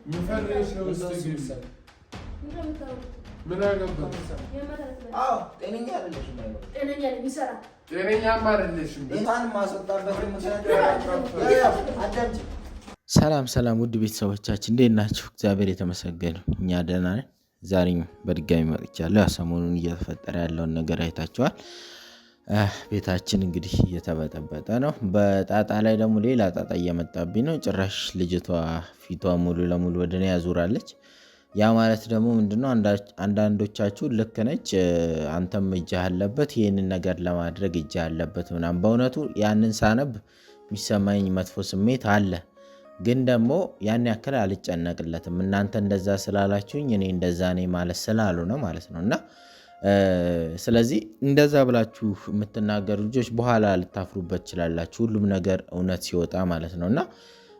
مفرش ነው ምን አገባህ? አዎ ጤነኛ አይደለሽም ማለት ጤነኛ የሚሰራ ጤነኛማ አይደለሽም። እንኳን ማስወጣበት ሰላም ውድ ቤተሰቦቻችን እንዴት ናችሁ? እግዚአብሔር የተመሰገነ እኛ ደህና ነን። ዛሬም በድጋሚ መጥቻለሁ። ሰሞኑን እየተፈጠረ ያለውን ነገር አይታችኋል። ቤታችን እንግዲህ እየተበጠበጠ ነው። በጣጣ ላይ ደግሞ ሌላ ጣጣ እየመጣብኝ ነው። ጭራሽ ልጅቷ ፊቷ ሙሉ ለሙሉ ወደ እኔ ያዙራለች። ያ ማለት ደግሞ ምንድነው አንዳንዶቻችሁ ልክ ነች አንተም እጅ አለበት ይሄንን ነገር ለማድረግ እጅ አለበት ምናምን። በእውነቱ ያንን ሳነብ የሚሰማኝ መጥፎ ስሜት አለ። ግን ደግሞ ያን ያክል አልጨነቅለትም። እናንተ እንደዛ ስላላችሁኝ እኔ እንደዛ ነኝ ማለት ስላልሆነ ማለት ነውና ስለዚህ እንደዛ ብላችሁ የምትናገሩ ልጆች በኋላ ልታፍሩበት ትችላላችሁ። ሁሉም ነገር እውነት ሲወጣ ማለት ነውና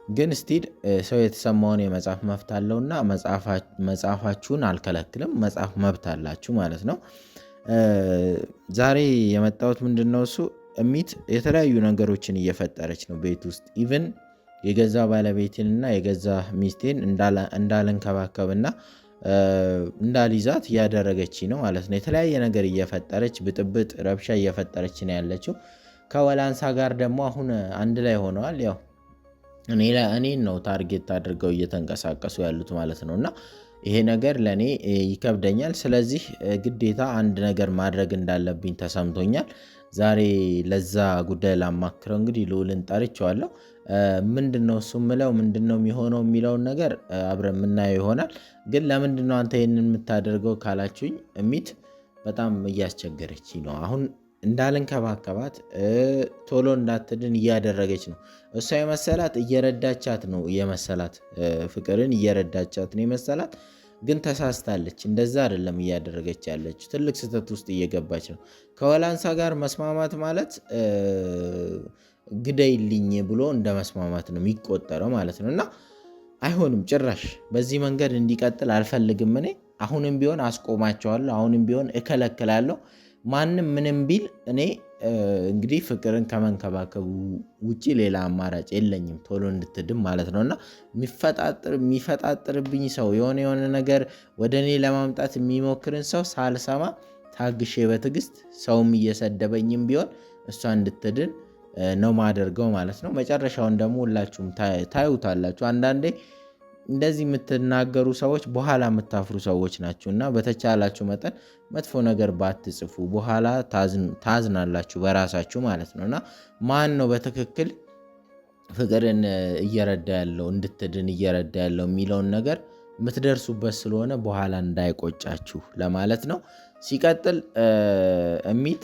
ግን ስቲል ሰው የተሰማውን የመጻፍ መብት አለውና መጻፋችሁን አልከለክልም። መጻፍ መብት አላችሁ ማለት ነው። ዛሬ የመጣሁት ምንድነው እሱ እሚት የተለያዩ ነገሮችን እየፈጠረች ነው ቤት ውስጥ ኢቭን የገዛ ባለቤቴንና የገዛ ሚስቴን እንዳልንከባከብና እንዳልይዛት እያደረገች ነው ማለት ነው። የተለያየ ነገር እየፈጠረች ብጥብጥ ረብሻ እየፈጠረች ነው ያለችው። ከወላንሳ ጋር ደግሞ አሁን አንድ ላይ ሆነዋል። ያው እኔን ነው ታርጌት አድርገው እየተንቀሳቀሱ ያሉት ማለት ነውና ይሄ ነገር ለኔ ይከብደኛል። ስለዚህ ግዴታ አንድ ነገር ማድረግ እንዳለብኝ ተሰምቶኛል። ዛሬ ለዛ ጉዳይ ላማክረው እንግዲህ ልዑልን ጠርቼዋለሁ። ምንድነው እሱ ምለው ምንድነው የሚሆነው የሚለውን ነገር አብረን የምናየው ይሆናል። ግን ለምንድነው አንተ ይሄንን የምታደርገው ካላችሁኝ እሚት በጣም እያስቸገረች ነው። አሁን እንዳልንከባከባት ቶሎ እንዳትድን እያደረገች ነው። እሷ የመሰላት እየረዳቻት ነው የመሰላት ፍቅርን እየረዳቻት ነው የመሰላት። ግን ተሳስታለች። እንደዛ አይደለም እያደረገች ያለች። ትልቅ ስህተት ውስጥ እየገባች ነው። ከወላንሳ ጋር መስማማት ማለት ግደይልኝ ብሎ እንደ መስማማት ነው የሚቆጠረው ማለት ነውና አይሆንም። ጭራሽ በዚህ መንገድ እንዲቀጥል አልፈልግም። እኔ አሁንም ቢሆን አስቆማቸዋለሁ። አሁንም ቢሆን እከለክላለሁ። ማንም ምንም ቢል እኔ እንግዲህ ፍቅርን ከመንከባከቡ ውጪ ሌላ አማራጭ የለኝም ቶሎ እንድትድም ማለት ነውና የሚፈጣጥርብኝ ሰው የሆነ ነገር ወደ እኔ ለማምጣት የሚሞክርን ሰው ሳልሰማ ታግሼ በትዕግስት ሰውም እየሰደበኝም ቢሆን እሷ እንድትድን ነው ማደርገው ማለት ነው። መጨረሻውን ደግሞ ሁላችሁም ታዩታላችሁ። አንዳንዴ እንደዚህ የምትናገሩ ሰዎች በኋላ የምታፍሩ ሰዎች ናችሁና በተቻላችሁ መጠን መጥፎ ነገር ባትጽፉ በኋላ ታዝናላችሁ በራሳችሁ ማለት ነውና ማን ነው በትክክል ፍቅርን እየረዳ ያለው እንድትድን እየረዳ ያለው የሚለውን ነገር የምትደርሱበት ስለሆነ በኋላ እንዳይቆጫችሁ ለማለት ነው። ሲቀጥል እሚት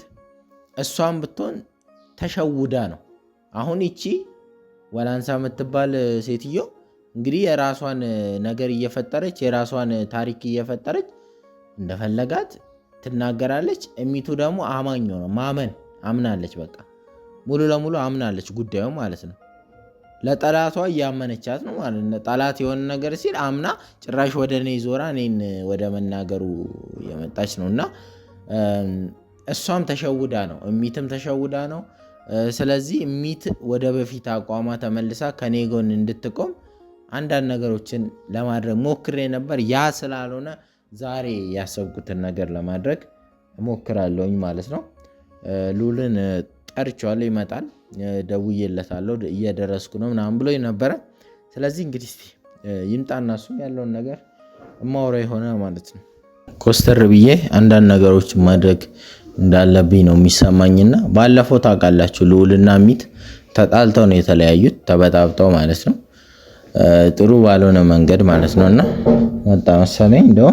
እሷን ብትሆን ተሸውዳ ነው። አሁን ይቺ ወላንሳ የምትባል ሴትዮ እንግዲህ የራሷን ነገር እየፈጠረች የራሷን ታሪክ እየፈጠረች እንደፈለጋት ትናገራለች። እሚቱ ደግሞ አማኝ ነው አምናለች። በቃ ሙሉ ለሙሉ አምናለች ጉዳዩ ማለት ነው። ለጠላቷ እያመነቻት ነው ማለት ነው። ጠላት የሆነ ነገር ሲል አምና ጭራሽ ወደ እኔ ዞራ እኔን ወደ መናገሩ የመጣች ነውና እሷም ተሸውዳ ነው እሚትም ተሸውዳ ነው። ስለዚህ እሚት ወደ በፊት አቋሟ ተመልሳ ከኔ ጎን እንድትቆም አንዳንድ ነገሮችን ለማድረግ ሞክሬ ነበር። ያ ስላልሆነ ዛሬ ያሰብኩትን ነገር ለማድረግ ሞክራለሁኝ ማለት ነው። ልዑልን ጠርቼዋለሁ፣ ይመጣል። ደውዬለታለሁ፣ እየደረስኩ ነው ምናምን ብሎኝ ነበረ። ስለዚህ እንግዲህ ይምጣና እሱም ያለውን ነገር እማወራ የሆነ ማለት ነው። ኮስተር ብዬ አንዳንድ ነገሮች ማድረግ እንዳለብኝ ነው የሚሰማኝና ባለፈው ታውቃላችሁ ልዑልና እሚት ተጣልተው ነው የተለያዩት፣ ተበጣብጠው ማለት ነው። ጥሩ ባልሆነ መንገድ ማለት ነውና መጣ መሰለኝ እንደው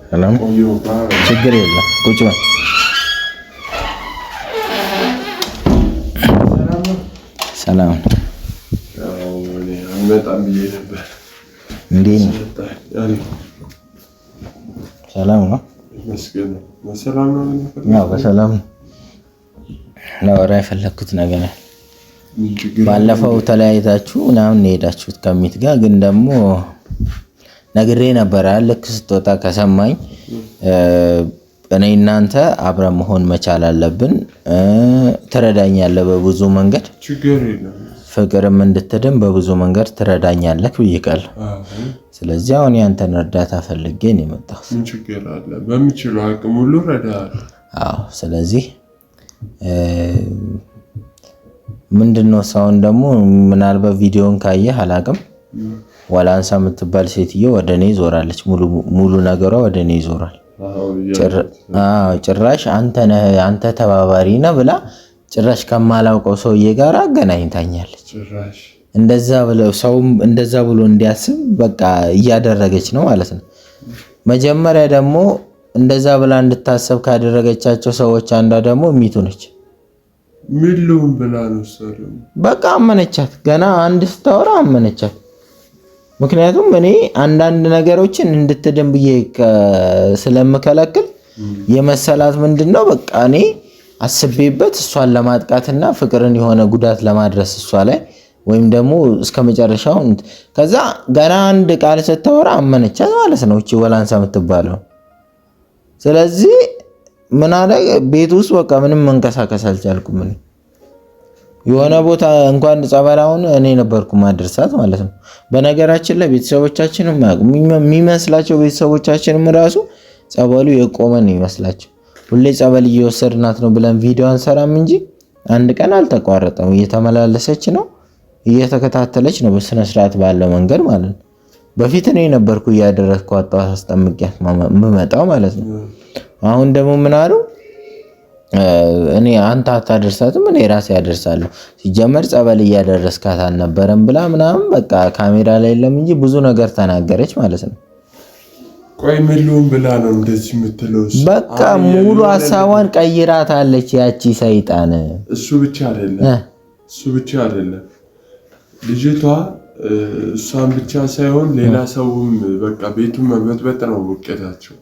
ሰላም ችግር የለም ቁጭ በል ሰላም እንዴት ነው? ሰላም ነው? በሰላም ነው። ላወራ የፈለግኩት ነገር ባለፈው ተለያይታችሁ ምናምን ሄዳችሁት ከሚት ጋር ግን ደግሞ ነግሬ ነበር። ልክ ስትወጣ ከሰማኝ እኔ እናንተ አብረን መሆን መቻል አለብን። ትረዳኛለህ በብዙ መንገድ ፍቅርም እንድትድን በብዙ መንገድ ትረዳኛለህ ብዬቃለሁ። ስለዚህ አሁን ያንተን እርዳታ ፈልጌ ነው የመጣሁት። ምን ችግር አለ? በምችለው አቅም ሁሉ እረዳሃለሁ። አዎ። ስለዚህ ምንድነው ሰውን ደግሞ ምናልባት ቪዲዮን ካየህ አላቅም ወላንሳ የምትባል ሴትዮ ወደ እኔ ዞራለች። ሙሉ ነገሯ ወደ እኔ ይዞራል። ጭራሽ አንተ ተባባሪ ነህ ብላ ጭራሽ ከማላውቀው ሰውዬ ጋር አገናኝታኛለች። እንደዛ ብለው ሰው እንደዛ ብሎ እንዲያስብ በቃ እያደረገች ነው ማለት ነው። መጀመሪያ ደግሞ እንደዛ ብላ እንድታሰብ ካደረገቻቸው ሰዎች አንዷ ደግሞ ሚቱ ነች። ምሉም ብላ ነው ሰለው በቃ አመነቻት። ገና አንድ ስታወራ አመነቻት። ምክንያቱም እኔ አንዳንድ ነገሮችን እንድትድን ብዬ ስለምከለክል የመሰላት ምንድነው በቃ እኔ አስቤበት እሷን ለማጥቃትና ፍቅርን የሆነ ጉዳት ለማድረስ እሷ ላይ ወይም ደግሞ እስከመጨረሻው ከዛ ገና አንድ ቃል ስታወራ አመነቻት ማለት ነው እቺ ወላንሳ የምትባለው። ስለዚህ ምን አለ ቤት ውስጥ በቃ ምንም መንቀሳቀስ አልቻልኩም። የሆነ ቦታ እንኳን ጸበላውን እኔ ነበርኩ ማድረሳት ማለት ነው። በነገራችን ላይ ቤተሰቦቻችንም የሚመስላቸው ቤተሰቦቻችንም ራሱ ጸበሉ የቆመን ይመስላቸው ሁሌ ጸበል እየወሰድናት ነው ብለን ቪዲዮ አንሰራም እንጂ አንድ ቀን አልተቋረጠም። እየተመላለሰች ነው እየተከታተለች ነው በስነ ስርዓት ባለው መንገድ ማለት ነው። በፊት እኔ ነበርኩ እያደረግኩ አጣዋት አስጠምቂያት መመጣው ማለት ነው። አሁን ደግሞ ምን አሉ እኔ አንተ አታደርሳትም እኔ ራሴ ያደርሳለሁ። ሲጀመር ጸበል እያደረስካት አልነበረም ብላ ምናምን በቃ ካሜራ ላይ የለም እንጂ ብዙ ነገር ተናገረች ማለት ነው። ቆይ ምሉም ብላ ነው እንደዚህ የምትለው? በቃ ሙሉ ሐሳቧን ቀይራታለች ያቺ ሰይጣን። እሱ ብቻ አይደለም ልጅቷ እሷን ብቻ ሳይሆን ሌላ ሰውም በቃ ቤቱን መበጥበጥ ነው ውቀታቸው።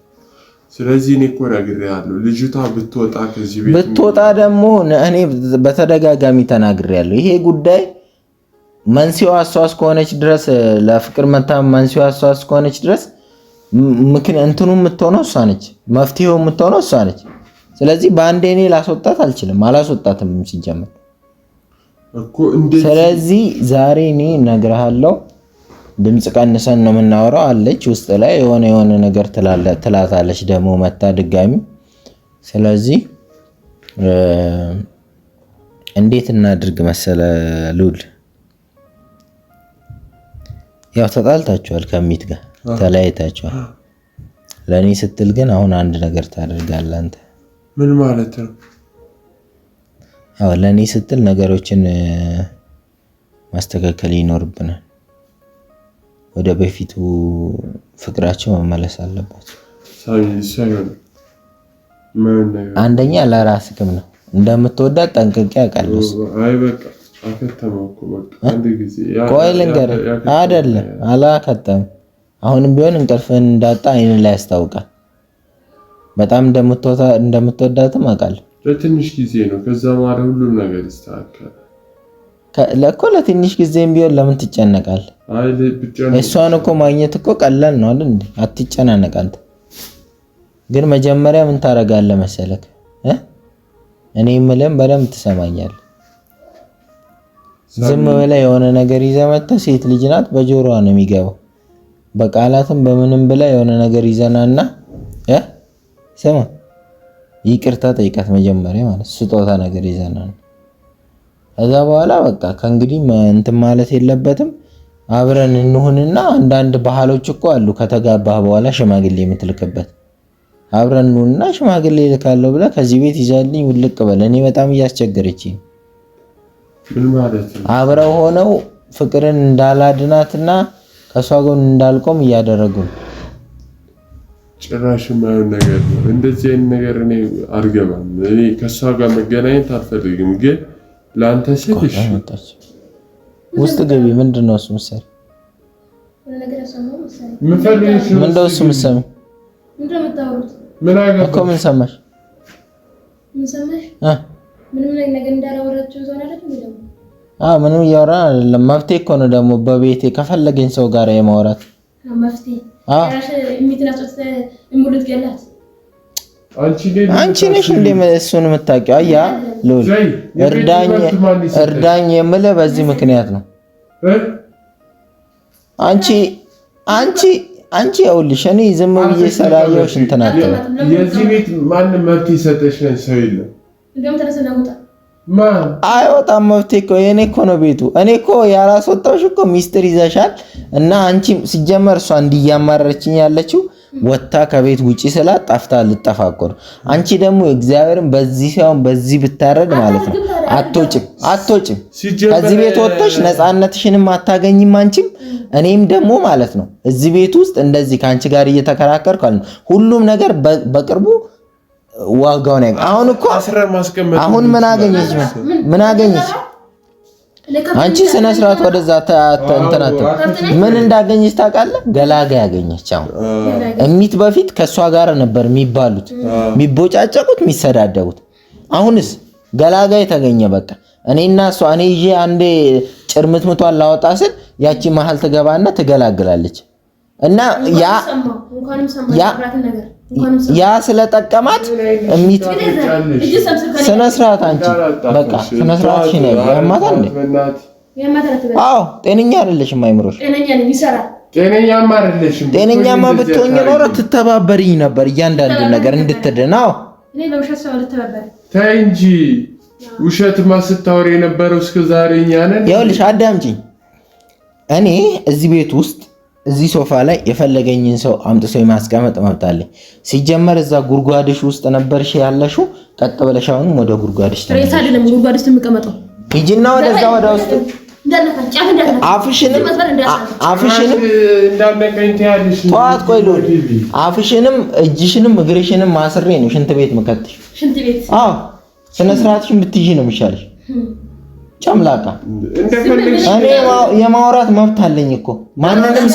ስለዚህ እኔ እኮ ነግሬሃለሁ ልጅቷ ብትወጣ ከዚህ ቤት ብትወጣ ደግሞ እኔ በተደጋጋሚ ተናግሬያለሁ። ይሄ ጉዳይ መንስኤዋ እሷ እስከሆነች ድረስ ለፍቅር መታም መንስኤዋ እሷ እስከሆነች ድረስ ምክንያቱም እንትኑ የምትሆነው እሷ ነች፣ መፍትሄው የምትሆነው እሷ ነች። ስለዚህ በአንዴ እኔ ላስወጣት አልችልም፣ አላስወጣትም ሲጀመር እኮ እንደዚህ። ስለዚህ ዛሬ እኔ እነግርሃለሁ ድምጽ ቀንሰን ነው የምናወራው አለች ውስጥ ላይ የሆነ ነገር ትላታለች ደግሞ መታ ድጋሚ። ስለዚህ እንዴት እናድርግ መሰለ ሉል ያው ተጣልታችኋል ከሚት ጋር ተለያይታችኋል። ለኔ ስትል ግን አሁን አንድ ነገር ታደርጋለህ አንተ። ምን ማለት ነው? አዎ ለኔ ስትል ነገሮችን ማስተካከል ይኖርብናል። ወደ በፊቱ ፍቅራቸው መመለስ አለባቸው። አንደኛ ለራስህም ነው እንደምትወዳት ጠንቅቄ አውቃለሁ። አይ በቃ አከተመው እኮ በቃ አንድ ጊዜ ቆይ ልንገርህ አይደለም አላከተም። አሁንም ቢሆን እንቅልፍህን እንዳጣ አይን ላይ ያስታውቃል። በጣም እንደምትወዳትም አውቃለሁ። ለትንሽ ጊዜ ነው ከዛ ማለት ሁሉም ነገር ይስተካከላል። ለኮ ለትንሽ ጊዜም ቢሆን ለምን ትጨነቃለህ? እሷን እኮ ማግኘት እኮ ቀላል ነው አይደል እንዴ? አትጨናነቅ አንተ። ግን መጀመሪያ ምን ታረጋለህ መሰለክ እኔ የምልህም በደንብ ትሰማኛለህ። ዝም ብለህ የሆነ ነገር ይዘህ መጥተህ ሴት ልጅ ናት በጆሮዋ ነው የሚገባው። በቃላትም በምንም ብለህ የሆነ ነገር ይዘናና ስማ ይቅርታ ጠይቃት መጀመሪያ ማለት ስጦታ ነገር ይዘና ከዛ በኋላ በቃ ከእንግዲህ እንትን ማለት የለበትም። አብረን እንሁንና አንዳንድ ባህሎች እኮ አሉ ከተጋባህ በኋላ ሽማግሌ የምትልክበት። አብረን እንሁንና ሽማግሌ ልካለሁ ብለህ ከዚህ ቤት ይዛልኝ ውልቅ በል። እኔ በጣም እያስቸገረችኝ ምን ማለት ነው? አብረው ሆነው ፍቅርን እንዳላድናትና ከሷ ጎን እንዳልቆም እያደረጉ ነው። ጭራሽ የማይሆን ነገር ነው እንደዚህ አይነት ነገር እኔ አልገባም። እኔ ከሷ ጋር መገናኘት አልፈልግም ግን ላንተ ሲልሽ ውስጥ ገቢ ምንድነው እሱ መሰለኝ ምንድነው እሱ መሰለኝ ምን አገባህ እኮ ምን ሰማሽ ምንም ነገር እንዳላወራችሁ ዞና አይደል ምንም እያወራ አይደለም። መፍትሄ እኮ ነው ደግሞ በቤቴ ከፈለገኝ ሰው ጋር የማውራት መፍትሄ። ራሽ የሚትናጨት እሙሉት ገላት አንቺ ነሽ እንዴ እሱን የምታውቂው? አያ ሉል እርዳኝ የምልህ በዚህ ምክንያት ነው። አንቺ ይኸውልሽ እኔ ዝም ብዬ ሰላየውሽ እንትን አትበል። የዚህ ቤት ማንም መብት ይሰጠሽ ሰው የለም። እንደውም ተነስና ውጣ። አይወጣም መብቴ እኮ የኔ እኮ ነው ቤቱ። እኔ እኮ ያላስወጣሁሽ እኮ ሚስጥር ይዘሻል። እና አንቺ ሲጀመር እሷ እንዲያማረችኝ ያለችው ወጣ ከቤት ውጪ ስላት ጠፍታ ልጠፋቆር። አንቺ ደግሞ እግዚአብሔርን በዚህ ሳይሆን በዚህ ብታረድ ማለት ነው አትወጭም። ከዚህ ቤት ወጥተሽ ነፃነትሽንም አታገኝም አንቺም እኔም ደግሞ ማለት ነው እዚህ ቤት ውስጥ እንደዚህ ካንቺ ጋር እየተከራከርኩ አለ ሁሉም ነገር በቅርቡ ዋጋው ነው። አሁን እኮ አሁን ምን አገኘች አንቺ ስነ ስርዓት ወደዛ እንተናተ ምን እንዳገኘች ታውቃለህ? ገላጋ ያገኘች። አሁን እሚት በፊት ከሷ ጋር ነበር የሚባሉት የሚቦጫጨቁት የሚሰዳደቡት። አሁንስ ገላጋ የተገኘ በቃ እኔና እሷ እኔ ይዤ አንዴ ጭርምትምቷን ላወጣ ስል ያቺ መሀል ትገባና ትገላግላለች። እና ያ ስለጠቀማት እሚት ስነ ስርዓት አንቺ በቃ ስነ ስርዓት ሽነ ያማታል እንዴ? አዎ ጤነኛ አይደለሽም። አይምሮሽ ጤነኛማ ብትሆኚ ኖሮ ትተባበሪኝ ነበር እያንዳንዱ ነገር እንድትድናው። እኔ ለውሸት ሰው ልተባበር ተይ እንጂ ውሸትማ ስታወሪ የነበረው እስከ ዛሬ እኛ ነን። ይኸውልሽ አዳምጪኝ። እኔ እዚህ ቤት ውስጥ እዚህ ሶፋ ላይ የፈለገኝን ሰው አምጥቶ የማስቀመጥ መብት አለኝ። ሲጀመር እዛ ጉርጓድሽ ውስጥ ነበርሽ ያለሽው። ቀጥ ብለሽ አሁንም ወደ ጉርጓድሽ ተመለሽ። አይደለም ጉርጓድሽ የምቀመጠው ሂጂና ወደዛ ወደ ውስጥ አፍሽንም እንዳነቀኝ ትያለሽ። ጠዋት ቆይ ሎል አፍሽንም እጅሽንም እግርሽንም ማስሬ ነው ሽንት ቤት መከትሽ። ሽንት ቤት አዎ ስነ ስርዓትሽን ብትይዢ ነው የሚሻልሽ። ጨምላቃ እኔ የማውራት መብት አለኝ እኮ ማንንም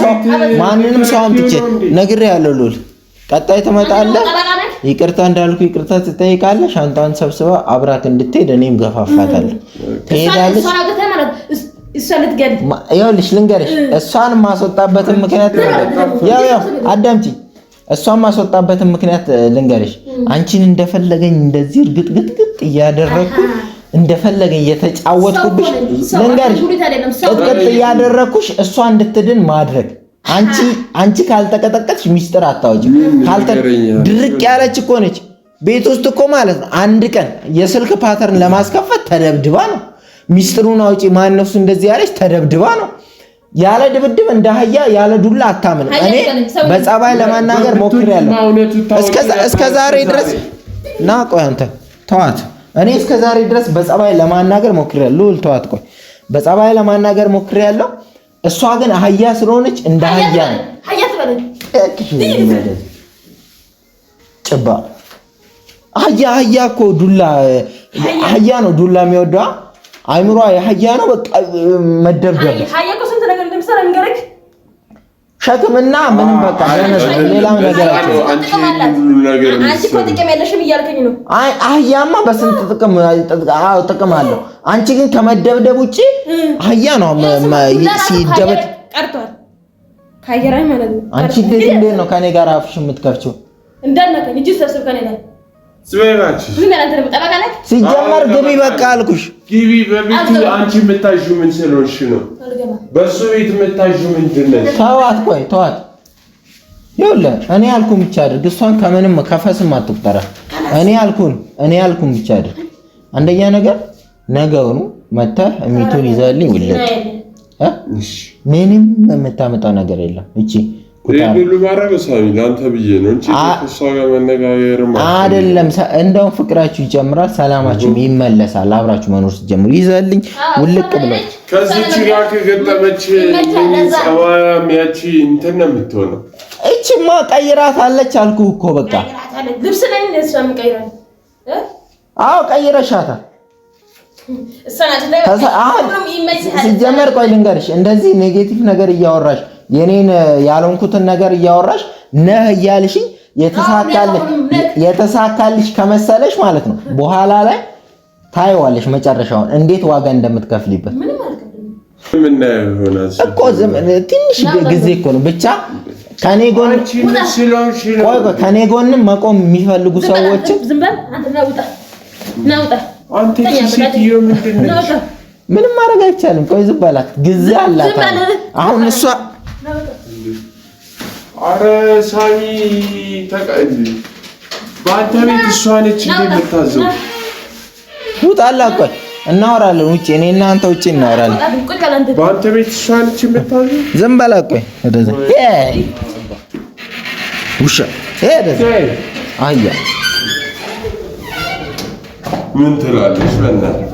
ሰው አምጥቼ ነግሬሃለሁ። ሎል ቀጣይ ትመጣለህ፣ ይቅርታ እንዳልኩ ይቅርታ ትጠይቃለህ። ሻንጣን ሰብስባ አብራክ እንድትሄድ እኔም ገፋፋታለሁ። ትሄዳለች። ይኸውልሽ ልንገርሽ፣ እሷን ማስወጣበትን ምክንያት ያው አዳምጪኝ። እሷን ማስወጣበትን ምክንያት ልንገርሽ። አንቺን እንደፈለገኝ እንደዚህ እርግጥግጥ እያደረኩ እንደፈለገኝ እየተጫወትኩብሽ ልንገርሽ፣ ቅጥቅጥ እያደረኩሽ እሷ እንድትድን ማድረግ። አንቺ ካልተቀጠቀጥሽ ሚስጥር አታወጪም። ድርቅ ያለች እኮ ነች። ቤት ውስጥ እኮ ማለት ነው አንድ ቀን የስልክ ፓተርን ለማስከፈት ተደብድባ ነው። ሚስጥሩን አውጪ ማነው እሱ እንደዚህ ያለች ተደብድባ ነው። ያለ ድብድብ እንደ አህያ ያለ ዱላ አታምን። እኔ በጸባይ ለማናገር ሞክሬያለሁ እስከ ዛሬ ድረስ ና ቆይ አንተ ተዋት። እኔ እስከ ዛሬ ድረስ በጸባይ ለማናገር ሞክሬያለሁ። ሉል ተዋት ቆይ በጸባይ ለማናገር ሞክሬያለሁ። እሷ ግን አህያ ስለሆነች እንደ አህያ ነው። ጭባ አህያ እኮ ዱላ አህያ ነው ዱላ የሚወደው አይምሯ የአህያ ነው። በቃ መደብደብ ሸክምና ምንም በቃ ሌላም ነገር አህያማ በስንት ጥቅም አለው። አንቺ ግን ከመደብደብ ውጪ አህያ ነው ሲደበት ቀርቷል። አንቺ እንዴት ነው ከኔ ጋር አፍሽ የምትከፍቺው? ሲጀመር ግቢ በቃ አልኩሽ። ግቢ በቤቱ አንቺ የምታዥው ምን ስለሆንሽ ነው? በሱ ቤት የምታዥው ምንድን ነው? ተዋት ቆይ ተዋት። ይኸውልህ እኔ ያልኩህን ብቻ አድርግ። እሷን ከምንም ከፈስም አትቁጠራት። እኔ ያልኩህን ብቻ አድርግ። አንደኛ ነገር ነገውኑ መተህ እሚቱን ይዘህልኝ ውልቅ። ምንም የምታመጣው ነገር የለም። እቺ ሁሉ ማረገው ሳሚ ላንተ ብዬ ነው እንጂ እሷ ጋር መነጋገር አይደለም። እንደውም ፍቅራችሁ ይጨምራል፣ ሰላማችሁ ይመለሳል። አብራችሁ መኖር ስትጀምሩ ይዘልኝ ውልቅ ብሎ ከዚህች ጋር ከገጠመች ጸባያም ያቺ እንትን ነው የምትሆነው። እቺማ ቀይራት አለች አልኩህ እኮ በቃ ልብስ ላይ ነው እሷ የምቀይረው። አዎ ቀይረሻታል። ሲጀመር ቆይ ልንገርሽ፣ እንደዚህ ኔጌቲቭ ነገር እያወራሽ የኔን ያልሆንኩትን ነገር እያወራሽ ነህ እያልሽኝ የተሳካልሽ ከመሰለሽ ማለት ነው በኋላ ላይ ታይዋለሽ መጨረሻውን እንዴት ዋጋ እንደምትከፍሊበት ምንም አልከፍልም ምን ይሆናል እኮ ትንሽ ጊዜ እኮ ነው ብቻ ከኔ ጎን ቆይ ከኔ ጎንም መቆም የሚፈልጉ ሰዎች ዝም በል አንተ ናውጣ አንተ ሴትዮ ምንድን ነሽ ምንም ማድረግ አይቻልም ቆይ ዝም በላት ጊዜ አላት አሁን እሷ አረ ሳሚ ተቀል ባንተ ቤት እሷ ነች እንደምታዘው ውጣላ ቆይ እናወራለን ውጪ እኔ እና አንተ ውጪ እናወራለን ባንተ ቤት እሷ ነች የምታዘው ዝም በላ ቆይ ወደዛ ውሻ ወደዛ አያ ምን ትላለሽ በእናትህ